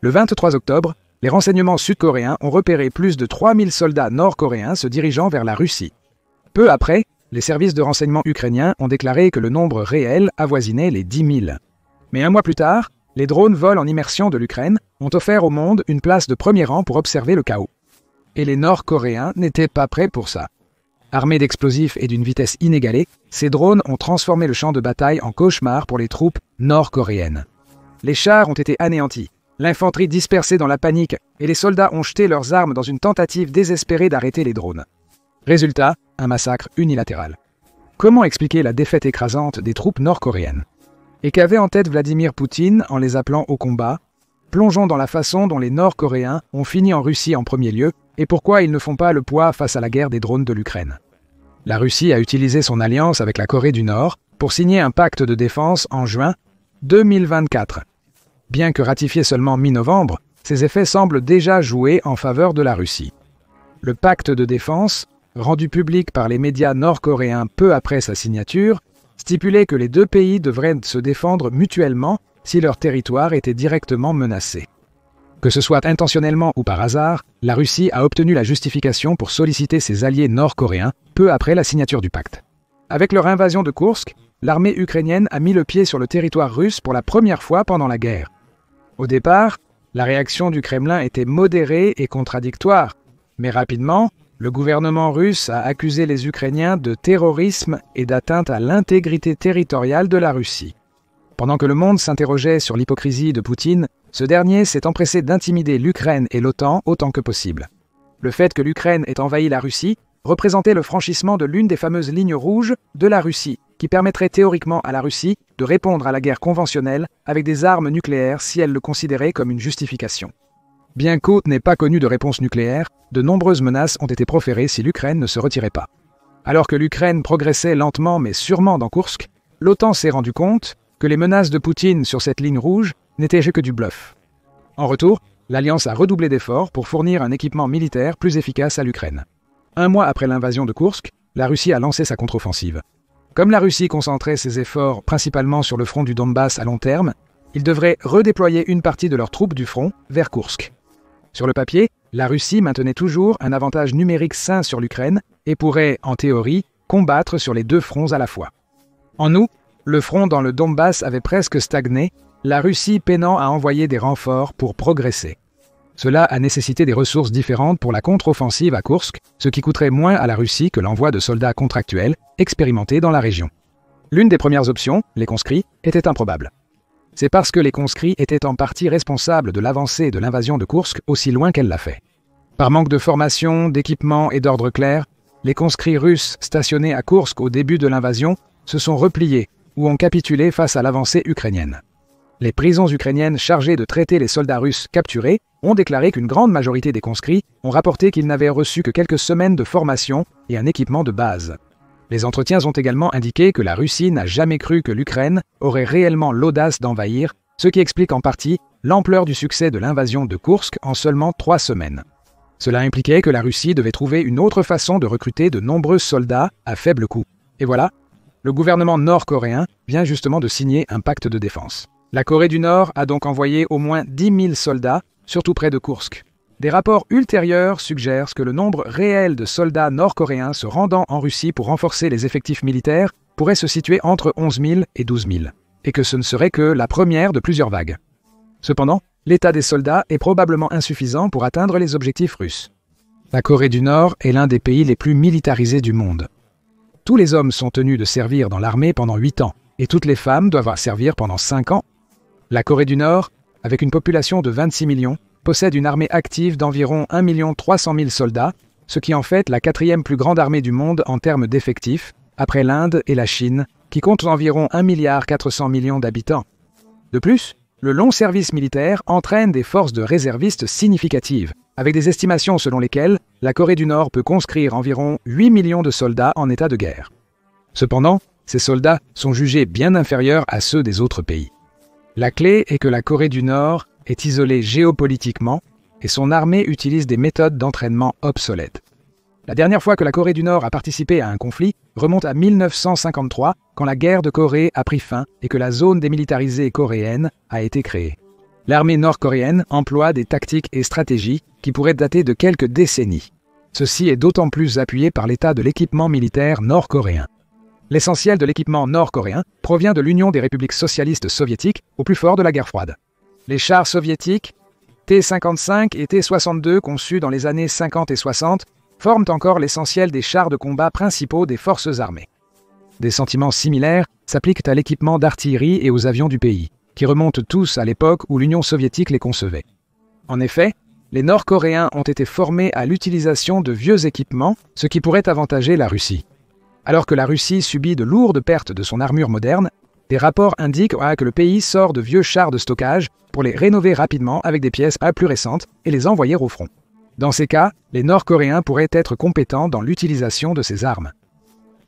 Le 23 octobre, les renseignements sud-coréens ont repéré plus de 3000 soldats nord-coréens se dirigeant vers la Russie. Peu après, les services de renseignement ukrainiens ont déclaré que le nombre réel avoisinait les 10 000. Mais un mois plus tard, les drones vol en immersion de l'Ukraine ont offert au monde une place de premier rang pour observer le chaos. Et les Nord-Coréens n'étaient pas prêts pour ça. Armés d'explosifs et d'une vitesse inégalée, ces drones ont transformé le champ de bataille en cauchemar pour les troupes nord-coréennes. Les chars ont été anéantis, l'infanterie dispersée dans la panique et les soldats ont jeté leurs armes dans une tentative désespérée d'arrêter les drones. Résultat, un massacre unilatéral. Comment expliquer la défaite écrasante des troupes nord-coréennes? Et qu'avait en tête Vladimir Poutine en les appelant au combat? Plongeons dans la façon dont les Nord-Coréens ont fini en Russie en premier lieu et pourquoi ils ne font pas le poids face à la guerre des drones de l'Ukraine. La Russie a utilisé son alliance avec la Corée du Nord pour signer un pacte de défense en juin 2024. Bien que ratifié seulement mi-novembre, ses effets semblent déjà jouer en faveur de la Russie. Le pacte de défense, rendu public par les médias nord-coréens peu après sa signature, stipulait que les deux pays devraient se défendre mutuellement si leur territoire était directement menacé. Que ce soit intentionnellement ou par hasard, la Russie a obtenu la justification pour solliciter ses alliés nord-coréens peu après la signature du pacte. Avec leur invasion de Koursk, l'armée ukrainienne a mis le pied sur le territoire russe pour la première fois pendant la guerre. Au départ, la réaction du Kremlin était modérée et contradictoire, mais rapidement, le gouvernement russe a accusé les Ukrainiens de terrorisme et d'atteinte à l'intégrité territoriale de la Russie. Pendant que le monde s'interrogeait sur l'hypocrisie de Poutine, ce dernier s'est empressé d'intimider l'Ukraine et l'OTAN autant que possible. Le fait que l'Ukraine ait envahi la Russie représentait le franchissement de l'une des fameuses lignes rouges de la Russie, qui permettrait théoriquement à la Russie de répondre à la guerre conventionnelle avec des armes nucléaires si elle le considérait comme une justification. Bien qu'Haute n'ait pas connu de réponse nucléaire, de nombreuses menaces ont été proférées si l'Ukraine ne se retirait pas. Alors que l'Ukraine progressait lentement mais sûrement dans Koursk, l'OTAN s'est rendu compte que les menaces de Poutine sur cette ligne rouge n'étaient que du bluff. En retour, l'Alliance a redoublé d'efforts pour fournir un équipement militaire plus efficace à l'Ukraine. Un mois après l'invasion de Koursk, la Russie a lancé sa contre-offensive. Comme la Russie concentrait ses efforts principalement sur le front du Donbass à long terme, ils devraient redéployer une partie de leurs troupes du front vers Koursk. Sur le papier, la Russie maintenait toujours un avantage numérique sain sur l'Ukraine et pourrait, en théorie, combattre sur les deux fronts à la fois. En août, le front dans le Donbass avait presque stagné, la Russie peinant à envoyer des renforts pour progresser. Cela a nécessité des ressources différentes pour la contre-offensive à Koursk, ce qui coûterait moins à la Russie que l'envoi de soldats contractuels expérimentés dans la région. L'une des premières options, les conscrits, était improbable. C'est parce que les conscrits étaient en partie responsables de l'avancée de l'invasion de Koursk aussi loin qu'elle l'a fait. Par manque de formation, d'équipement et d'ordre clair, les conscrits russes stationnés à Koursk au début de l'invasion se sont repliés ou ont capitulé face à l'avancée ukrainienne. Les prisons ukrainiennes chargées de traiter les soldats russes capturés ont déclaré qu'une grande majorité des conscrits ont rapporté qu'ils n'avaient reçu que quelques semaines de formation et un équipement de base. Les entretiens ont également indiqué que la Russie n'a jamais cru que l'Ukraine aurait réellement l'audace d'envahir, ce qui explique en partie l'ampleur du succès de l'invasion de Koursk en seulement 3 semaines. Cela impliquait que la Russie devait trouver une autre façon de recruter de nombreux soldats à faible coût. Et voilà, le gouvernement nord-coréen vient justement de signer un pacte de défense. La Corée du Nord a donc envoyé au moins 10 000 soldats, surtout près de Koursk. Des rapports ultérieurs suggèrent que le nombre réel de soldats nord-coréens se rendant en Russie pour renforcer les effectifs militaires pourrait se situer entre 11 000 et 12 000, et que ce ne serait que la première de plusieurs vagues. Cependant, l'état des soldats est probablement insuffisant pour atteindre les objectifs russes. La Corée du Nord est l'un des pays les plus militarisés du monde. Tous les hommes sont tenus de servir dans l'armée pendant 8 ans, et toutes les femmes doivent servir pendant 5 ans. La Corée du Nord, avec une population de 26 millions, possède une armée active d'environ 1 300 000 soldats, ce qui en fait la 4e plus grande armée du monde en termes d'effectifs, après l'Inde et la Chine, qui comptent environ 1,4 milliard d'habitants. De plus, le long service militaire entraîne des forces de réservistes significatives, avec des estimations selon lesquelles la Corée du Nord peut conscrire environ 8 millions de soldats en état de guerre. Cependant, ces soldats sont jugés bien inférieurs à ceux des autres pays. La clé est que la Corée du Nord est isolée géopolitiquement et son armée utilise des méthodes d'entraînement obsolètes. La dernière fois que la Corée du Nord a participé à un conflit remonte à 1953, quand la guerre de Corée a pris fin et que la zone démilitarisée coréenne a été créée. L'armée nord-coréenne emploie des tactiques et stratégies qui pourraient dater de quelques décennies. Ceci est d'autant plus appuyé par l'état de l'équipement militaire nord-coréen. L'essentiel de l'équipement nord-coréen provient de l'Union des républiques socialistes soviétiques au plus fort de la guerre froide. Les chars soviétiques T-55 et T-62 conçus dans les années 50 et 60 forment encore l'essentiel des chars de combat principaux des forces armées. Des sentiments similaires s'appliquent à l'équipement d'artillerie et aux avions du pays, qui remontent tous à l'époque où l'Union soviétique les concevait. En effet, les Nord-Coréens ont été formés à l'utilisation de vieux équipements, ce qui pourrait avantager la Russie. Alors que la Russie subit de lourdes pertes de son armure moderne, des rapports indiquent que le pays sort de vieux chars de stockage pour les rénover rapidement avec des pièces plus récentes et les envoyer au front. Dans ces cas, les Nord-Coréens pourraient être compétents dans l'utilisation de ces armes.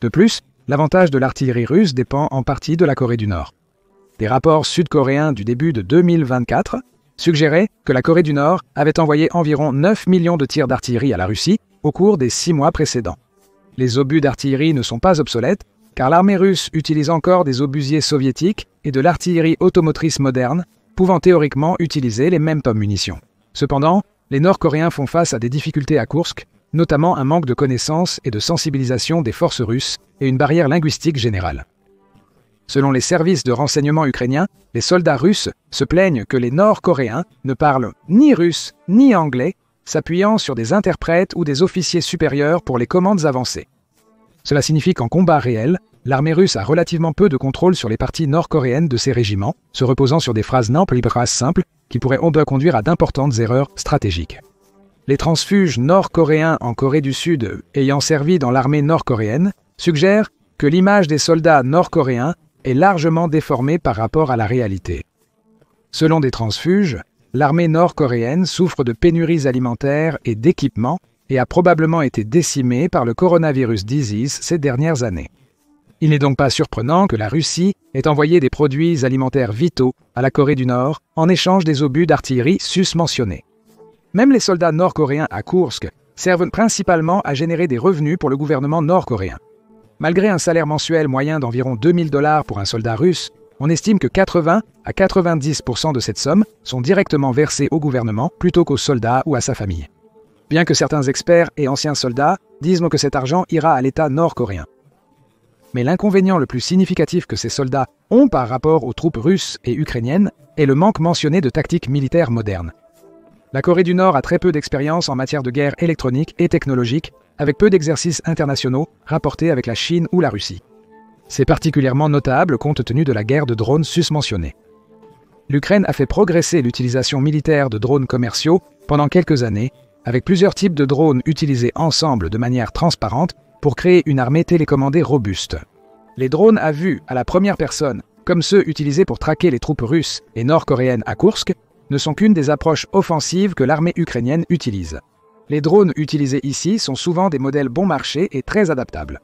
De plus, l'avantage de l'artillerie russe dépend en partie de la Corée du Nord. Des rapports sud-coréens du début de 2024 suggéraient que la Corée du Nord avait envoyé environ 9 millions de tirs d'artillerie à la Russie au cours des 6 mois précédents. Les obus d'artillerie ne sont pas obsolètes, car l'armée russe utilise encore des obusiers soviétiques et de l'artillerie automotrice moderne, pouvant théoriquement utiliser les mêmes munitions. Cependant, les Nord-Coréens font face à des difficultés à Koursk, notamment un manque de connaissances et de sensibilisation des forces russes et une barrière linguistique générale. Selon les services de renseignement ukrainiens, les soldats russes se plaignent que les Nord-Coréens ne parlent ni russe ni anglais, s'appuyant sur des interprètes ou des officiers supérieurs pour les commandes avancées. Cela signifie qu'en combat réel, l'armée russe a relativement peu de contrôle sur les parties nord-coréennes de ses régiments, se reposant sur des phrases simples qui pourraient conduire à d'importantes erreurs stratégiques. Les transfuges nord-coréens en Corée du Sud ayant servi dans l'armée nord-coréenne suggèrent que l'image des soldats nord-coréens est largement déformée par rapport à la réalité. Selon des transfuges, l'armée nord-coréenne souffre de pénuries alimentaires et d'équipements et a probablement été décimée par le coronavirus disease ces dernières années. Il n'est donc pas surprenant que la Russie ait envoyé des produits alimentaires vitaux à la Corée du Nord en échange des obus d'artillerie susmentionnés. Même les soldats nord-coréens à Koursk servent principalement à générer des revenus pour le gouvernement nord-coréen. Malgré un salaire mensuel moyen d'environ 2 000 $ pour un soldat russe, on estime que 80 à 90% de cette somme sont directement versés au gouvernement plutôt qu'aux soldats ou à sa famille. Bien que certains experts et anciens soldats disent que cet argent ira à l'État nord-coréen. Mais l'inconvénient le plus significatif que ces soldats ont par rapport aux troupes russes et ukrainiennes est le manque mentionné de tactiques militaires modernes. La Corée du Nord a très peu d'expérience en matière de guerre électronique et technologique, avec peu d'exercices internationaux rapportés avec la Chine ou la Russie. C'est particulièrement notable compte tenu de la guerre de drones susmentionnée. L'Ukraine a fait progresser l'utilisation militaire de drones commerciaux pendant quelques années, avec plusieurs types de drones utilisés ensemble de manière transparente pour créer une armée télécommandée robuste. Les drones à vue à la première personne, comme ceux utilisés pour traquer les troupes russes et nord-coréennes à Koursk, ne sont qu'une des approches offensives que l'armée ukrainienne utilise. Les drones utilisés ici sont souvent des modèles bon marché et très adaptables.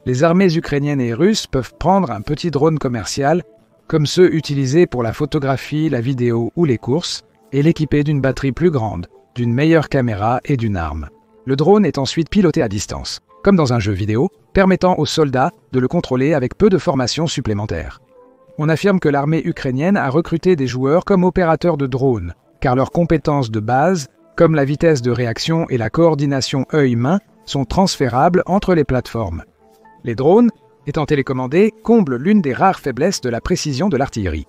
Les armées ukrainiennes et russes peuvent prendre un petit drone commercial, comme ceux utilisés pour la photographie, la vidéo ou les courses, et l'équiper d'une batterie plus grande, d'une meilleure caméra et d'une arme. Le drone est ensuite piloté à distance, comme dans un jeu vidéo, permettant aux soldats de le contrôler avec peu de formation supplémentaire. On affirme que l'armée ukrainienne a recruté des joueurs comme opérateurs de drones, car leurs compétences de base, comme la vitesse de réaction et la coordination œil-main, sont transférables entre les plateformes. Les drones, étant télécommandés, comblent l'une des rares faiblesses de la précision de l'artillerie.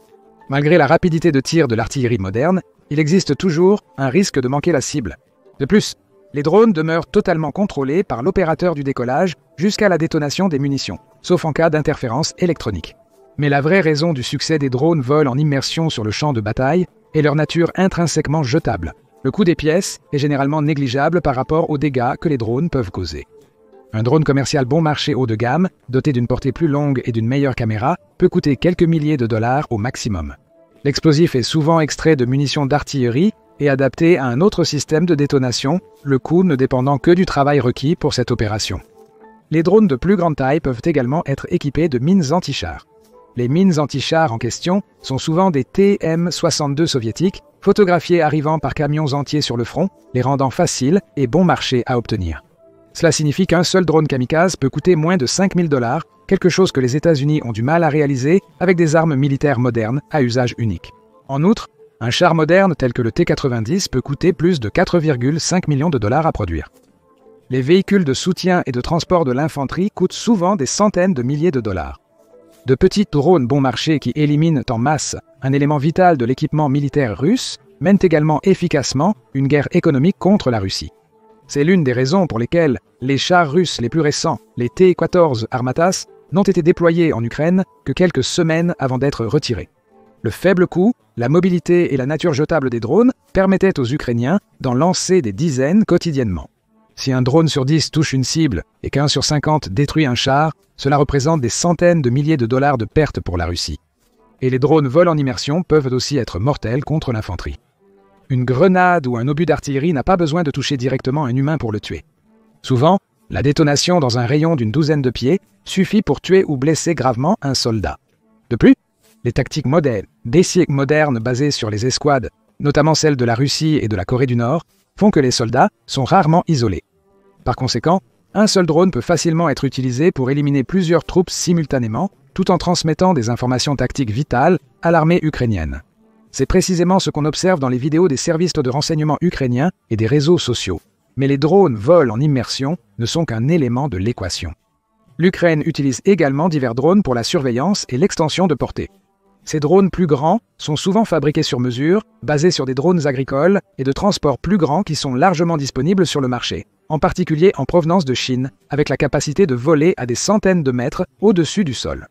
Malgré la rapidité de tir de l'artillerie moderne, il existe toujours un risque de manquer la cible. De plus, les drones demeurent totalement contrôlés par l'opérateur du décollage jusqu'à la détonation des munitions, sauf en cas d'interférence électronique. Mais la vraie raison du succès des drones vols en immersion sur le champ de bataille est leur nature intrinsèquement jetable. Le coût des pièces est généralement négligeable par rapport aux dégâts que les drones peuvent causer. Un drone commercial bon marché haut de gamme, doté d'une portée plus longue et d'une meilleure caméra, peut coûter quelques milliers de dollars au maximum. L'explosif est souvent extrait de munitions d'artillerie et adapté à un autre système de détonation, le coût ne dépendant que du travail requis pour cette opération. Les drones de plus grande taille peuvent également être équipés de mines anti-chars. Les mines anti-chars en question sont souvent des TM-62 soviétiques, photographiés arrivant par camions entiers sur le front, les rendant faciles et bon marché à obtenir. Cela signifie qu'un seul drone kamikaze peut coûter moins de 5 000 $, quelque chose que les États-Unis ont du mal à réaliser avec des armes militaires modernes à usage unique. En outre, Un char moderne tel que le T-90 peut coûter plus de 4,5 millions de dollars à produire. Les véhicules de soutien et de transport de l'infanterie coûtent souvent des centaines de milliers de dollars. De petits drones bon marché qui éliminent en masse un élément vital de l'équipement militaire russe mènent également efficacement une guerre économique contre la Russie. C'est l'une des raisons pour lesquelles les chars russes les plus récents, les T-14 Armatas, n'ont été déployés en Ukraine que quelques semaines avant d'être retirés. Le faible coût, la mobilité et la nature jetable des drones permettaient aux Ukrainiens d'en lancer des dizaines quotidiennement. Si un drone sur 10 touche une cible et qu'un sur 50 détruit un char, cela représente des centaines de milliers de dollars de pertes pour la Russie. Et les drones vol en immersion peuvent aussi être mortels contre l'infanterie. Une grenade ou un obus d'artillerie n'a pas besoin de toucher directement un humain pour le tuer. Souvent, la détonation dans un rayon d'une douzaine de pieds suffit pour tuer ou blesser gravement un soldat. De plus, les tactiques modernes basées sur les escouades, notamment celles de la Russie et de la Corée du Nord, font que les soldats sont rarement isolés. Par conséquent, un seul drone peut facilement être utilisé pour éliminer plusieurs troupes simultanément, tout en transmettant des informations tactiques vitales à l'armée ukrainienne. C'est précisément ce qu'on observe dans les vidéos des services de renseignement ukrainiens et des réseaux sociaux. Mais les drones vol en immersion ne sont qu'un élément de l'équation. L'Ukraine utilise également divers drones pour la surveillance et l'extension de portée. Ces drones plus grands sont souvent fabriqués sur mesure, basés sur des drones agricoles et de transport plus grands qui sont largement disponibles sur le marché, en particulier en provenance de Chine, avec la capacité de voler à des centaines de mètres au-dessus du sol.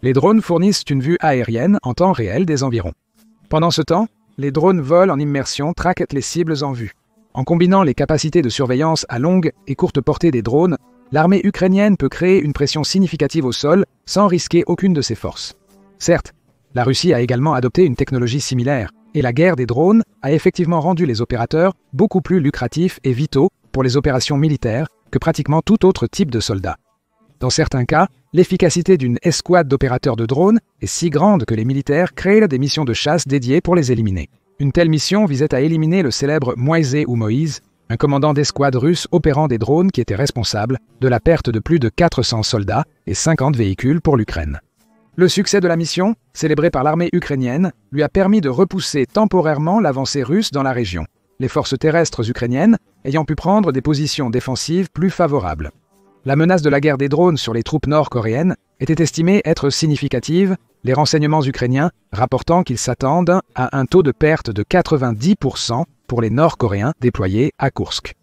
Les drones fournissent une vue aérienne en temps réel des environs. Pendant ce temps, les drones vol en immersion traquent les cibles en vue. En combinant les capacités de surveillance à longue et courte portée des drones, l'armée ukrainienne peut créer une pression significative au sol sans risquer aucune de ses forces. Certes, la Russie a également adopté une technologie similaire, et la guerre des drones a effectivement rendu les opérateurs beaucoup plus lucratifs et vitaux pour les opérations militaires que pratiquement tout autre type de soldats. Dans certains cas, l'efficacité d'une escouade d'opérateurs de drones est si grande que les militaires créent des missions de chasse dédiées pour les éliminer. Une telle mission visait à éliminer le célèbre Moïse ou Moïse, un commandant d'escouade russe opérant des drones qui était responsable de la perte de plus de 400 soldats et 50 véhicules pour l'Ukraine. Le succès de la mission, célébré par l'armée ukrainienne, lui a permis de repousser temporairement l'avancée russe dans la région, les forces terrestres ukrainiennes ayant pu prendre des positions défensives plus favorables. La menace de la guerre des drones sur les troupes nord-coréennes était estimée être significative, les renseignements ukrainiens rapportant qu'ils s'attendent à un taux de perte de 90% pour les Nord-Coréens déployés à Koursk.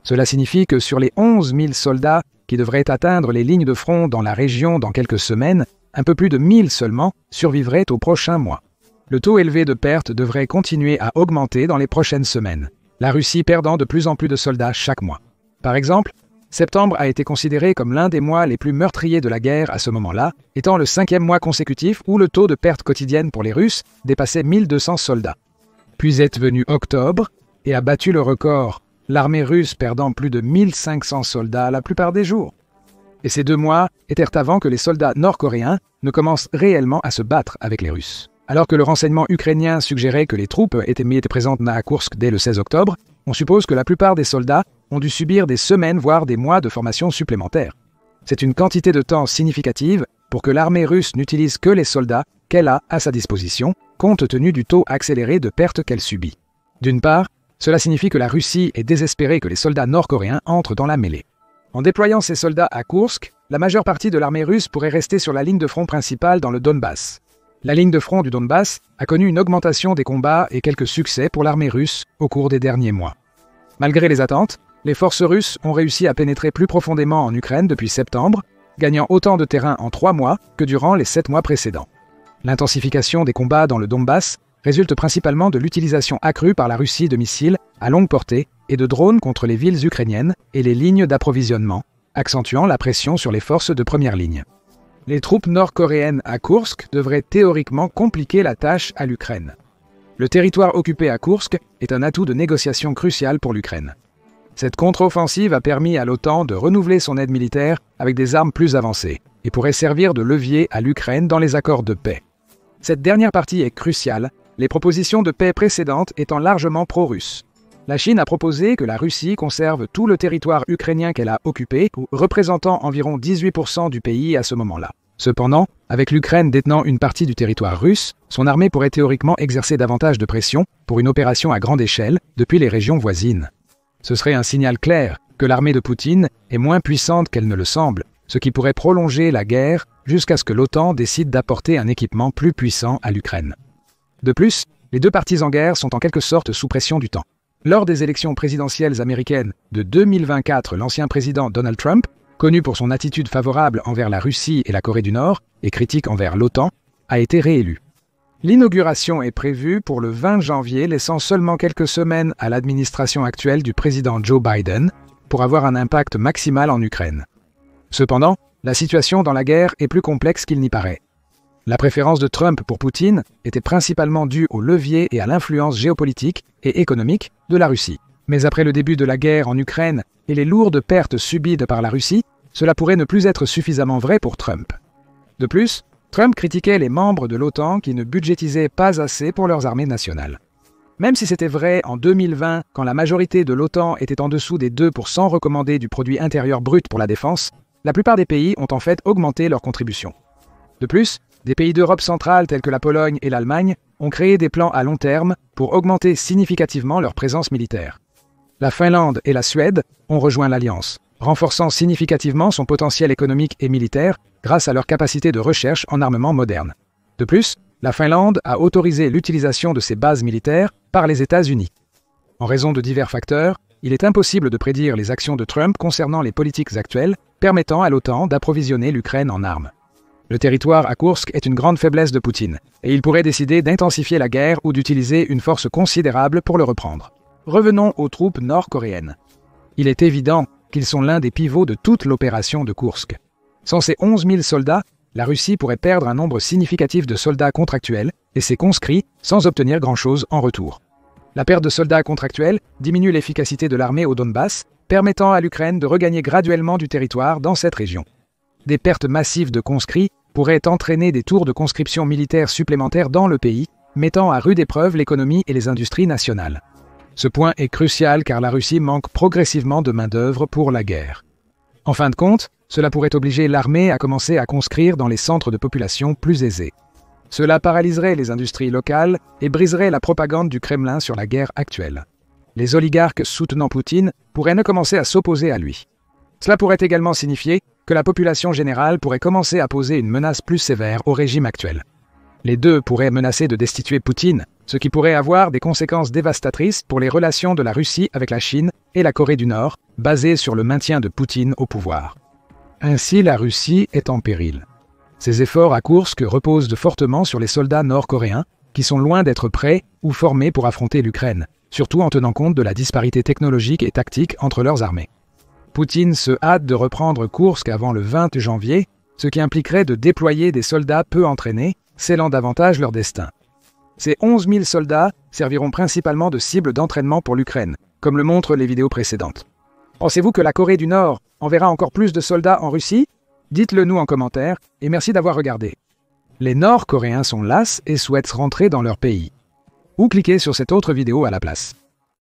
Cela signifie que sur les 11 000 soldats qui devraient atteindre les lignes de front dans la région dans quelques semaines, un peu plus de 1000 seulement survivraient aux prochains mois. Le taux élevé de pertes devrait continuer à augmenter dans les prochaines semaines, la Russie perdant de plus en plus de soldats chaque mois. Par exemple, septembre a été considéré comme l'un des mois les plus meurtriers de la guerre à ce moment-là, étant le 5e mois consécutif où le taux de perte quotidienne pour les Russes dépassait 1200 soldats. Puis est venu octobre et a battu le record, l'armée russe perdant plus de 1500 soldats la plupart des jours. Et ces 2 mois étaient avant que les soldats nord-coréens ne commencent réellement à se battre avec les Russes. Alors que le renseignement ukrainien suggérait que les troupes étaient présentes à Koursk dès le 16 octobre, on suppose que la plupart des soldats ont dû subir des semaines voire des mois de formation supplémentaire. C'est une quantité de temps significative pour que l'armée russe n'utilise que les soldats qu'elle a à sa disposition, compte tenu du taux accéléré de pertes qu'elle subit. D'une part, cela signifie que la Russie est désespérée que les soldats nord-coréens entrent dans la mêlée. En déployant ses soldats à Koursk, la majeure partie de l'armée russe pourrait rester sur la ligne de front principale dans le Donbass. La ligne de front du Donbass a connu une augmentation des combats et quelques succès pour l'armée russe au cours des derniers mois. Malgré les attentes, les forces russes ont réussi à pénétrer plus profondément en Ukraine depuis septembre, gagnant autant de terrain en 3 mois que durant les 7 mois précédents. L'intensification des combats dans le Donbass résulte principalement de l'utilisation accrue par la Russie de missiles à longue portée et de drones contre les villes ukrainiennes et les lignes d'approvisionnement, accentuant la pression sur les forces de première ligne. Les troupes nord-coréennes à Koursk devraient théoriquement compliquer la tâche à l'Ukraine. Le territoire occupé à Koursk est un atout de négociation crucial pour l'Ukraine. Cette contre-offensive a permis à l'OTAN de renouveler son aide militaire avec des armes plus avancées et pourrait servir de levier à l'Ukraine dans les accords de paix. Cette dernière partie est cruciale, les propositions de paix précédentes étant largement pro-russes. La Chine a proposé que la Russie conserve tout le territoire ukrainien qu'elle a occupé, représentant environ 18% du pays à ce moment-là. Cependant, avec l'Ukraine détenant une partie du territoire russe, son armée pourrait théoriquement exercer davantage de pression pour une opération à grande échelle depuis les régions voisines. Ce serait un signal clair que l'armée de Poutine est moins puissante qu'elle ne le semble, ce qui pourrait prolonger la guerre jusqu'à ce que l'OTAN décide d'apporter un équipement plus puissant à l'Ukraine. De plus, les deux parties en guerre sont en quelque sorte sous pression du temps. Lors des élections présidentielles américaines de 2024, l'ancien président Donald Trump, connu pour son attitude favorable envers la Russie et la Corée du Nord et critique envers l'OTAN, a été réélu. L'inauguration est prévue pour le 20 janvier, laissant seulement quelques semaines à l'administration actuelle du président Joe Biden pour avoir un impact maximal en Ukraine. Cependant, la situation dans la guerre est plus complexe qu'il n'y paraît. La préférence de Trump pour Poutine était principalement due au levier et à l'influence géopolitique et économique de la Russie. Mais après le début de la guerre en Ukraine et les lourdes pertes subies par la Russie, cela pourrait ne plus être suffisamment vrai pour Trump. De plus, Trump critiquait les membres de l'OTAN qui ne budgétisaient pas assez pour leurs armées nationales. Même si c'était vrai en 2020, quand la majorité de l'OTAN était en dessous des 2% recommandés du produit intérieur brut pour la défense, la plupart des pays ont en fait augmenté leur contribution. De plus, des pays d'Europe centrale tels que la Pologne et l'Allemagne ont créé des plans à long terme pour augmenter significativement leur présence militaire. La Finlande et la Suède ont rejoint l'Alliance, renforçant significativement son potentiel économique et militaire grâce à leur capacité de recherche en armement moderne. De plus, la Finlande a autorisé l'utilisation de ses bases militaires par les États-Unis. En raison de divers facteurs, il est impossible de prédire les actions de Trump concernant les politiques actuelles permettant à l'OTAN d'approvisionner l'Ukraine en armes. Le territoire à Koursk est une grande faiblesse de Poutine, et il pourrait décider d'intensifier la guerre ou d'utiliser une force considérable pour le reprendre. Revenons aux troupes nord-coréennes. Il est évident qu'ils sont l'un des pivots de toute l'opération de Koursk. Sans ces 11 000 soldats, la Russie pourrait perdre un nombre significatif de soldats contractuels et ses conscrits sans obtenir grand-chose en retour. La perte de soldats contractuels diminue l'efficacité de l'armée au Donbass, permettant à l'Ukraine de regagner graduellement du territoire dans cette région. Des pertes massives de conscrits pourraient entraîner des tours de conscription militaire supplémentaires dans le pays, mettant à rude épreuve l'économie et les industries nationales. Ce point est crucial car la Russie manque progressivement de main-d'œuvre pour la guerre. En fin de compte, cela pourrait obliger l'armée à commencer à conscrire dans les centres de population plus aisés. Cela paralyserait les industries locales et briserait la propagande du Kremlin sur la guerre actuelle. Les oligarques soutenant Poutine pourraient ne commencer à s'opposer à lui. Cela pourrait également signifier que la population générale pourrait commencer à poser une menace plus sévère au régime actuel. Les deux pourraient menacer de destituer Poutine, ce qui pourrait avoir des conséquences dévastatrices pour les relations de la Russie avec la Chine et la Corée du Nord, basées sur le maintien de Poutine au pouvoir. Ainsi, la Russie est en péril. Ses efforts à Koursk reposent fortement sur les soldats nord-coréens, qui sont loin d'être prêts ou formés pour affronter l'Ukraine, surtout en tenant compte de la disparité technologique et tactique entre leurs armées. Poutine se hâte de reprendre Koursk avant le 20 janvier, ce qui impliquerait de déployer des soldats peu entraînés, scellant davantage leur destin. Ces 11 000 soldats serviront principalement de cible d'entraînement pour l'Ukraine, comme le montrent les vidéos précédentes. Pensez-vous que la Corée du Nord enverra encore plus de soldats en Russie? Dites-le nous en commentaire et merci d'avoir regardé. Les Nord-Coréens sont las et souhaitent rentrer dans leur pays. Ou cliquez sur cette autre vidéo à la place.